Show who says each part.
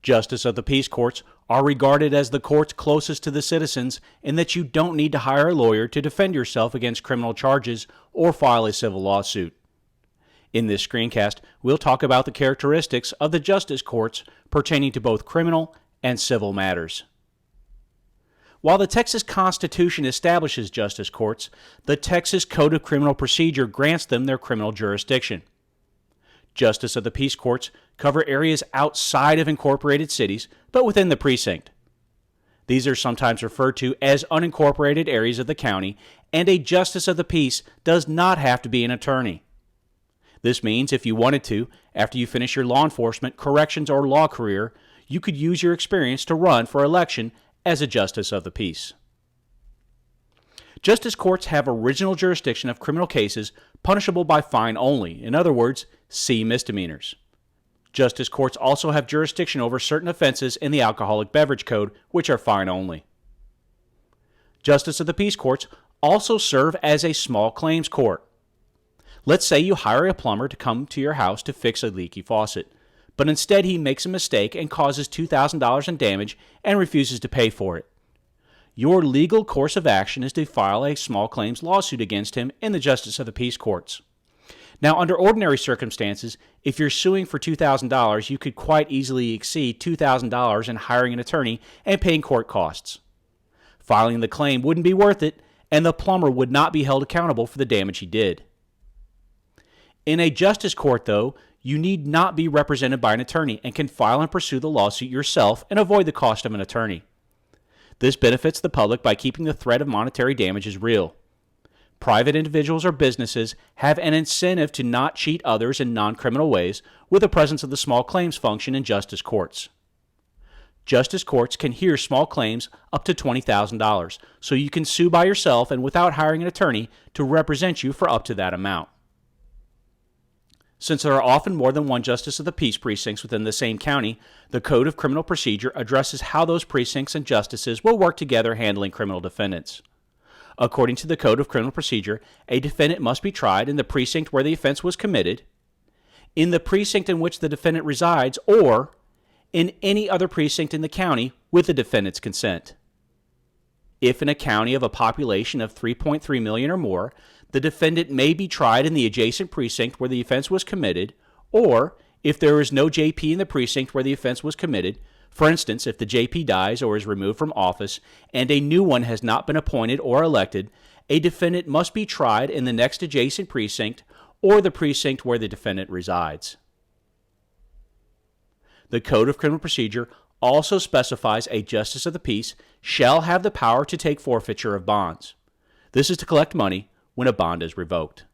Speaker 1: Justice of the Peace Courts are regarded as the courts closest to the citizens in that you don't need to hire a lawyer to defend yourself against criminal charges or file a civil lawsuit. In this screencast, we'll talk about the characteristics of the justice courts pertaining to both criminal and civil matters. While the Texas Constitution establishes justice courts, the Texas Code of Criminal Procedure grants them their criminal jurisdiction. Justice of the Peace Courts cover areas outside of incorporated cities, but within the precinct. These are sometimes referred to as unincorporated areas of the county, and a justice of the peace does not have to be an attorney. This means if you wanted to, after you finish your law enforcement, corrections, or law career, you could use your experience to run for election as a justice of the peace. Justice courts have original jurisdiction of criminal cases punishable by fine only, in other words, C misdemeanors. Justice courts also have jurisdiction over certain offenses in the Alcoholic Beverage Code, which are fine only. Justice of the Peace Courts also serve as a small claims court. Let's say you hire a plumber to come to your house to fix a leaky faucet, but instead he makes a mistake and causes $2,000 in damage and refuses to pay for it. Your legal course of action is to file a small claims lawsuit against him in the Justice of the Peace Courts. Now, under ordinary circumstances, if you're suing for $2,000, you could quite easily exceed $2,000 in hiring an attorney and paying court costs. Filing the claim wouldn't be worth it, and the plumber would not be held accountable for the damage he did. In a justice court, though, you need not be represented by an attorney and can file and pursue the lawsuit yourself and avoid the cost of an attorney. This benefits the public by keeping the threat of monetary damages real. Private individuals or businesses have an incentive to not cheat others in non-criminal ways with the presence of the small claims function in justice courts. Justice courts can hear small claims up to $20,000, so you can sue by yourself and without hiring an attorney to represent you for up to that amount. Since there are often more than one Justice of the Peace precincts within the same county, the Code of Criminal Procedure addresses how those precincts and justices will work together handling criminal defendants. According to the Code of Criminal Procedure, a defendant must be tried in the precinct where the offense was committed, in the precinct in which the defendant resides, or in any other precinct in the county with the defendant's consent. If in a county of a population of 3.3 million or more, the defendant may be tried in the adjacent precinct where the offense was committed, or if there is no JP in the precinct where the offense was committed, for instance, if the JP dies or is removed from office and a new one has not been appointed or elected, a defendant must be tried in the next adjacent precinct or the precinct where the defendant resides. The Code of Criminal Procedure also specifies a Justice of the Peace shall have the power to take forfeiture of bonds. This is to collect money when a bond is revoked.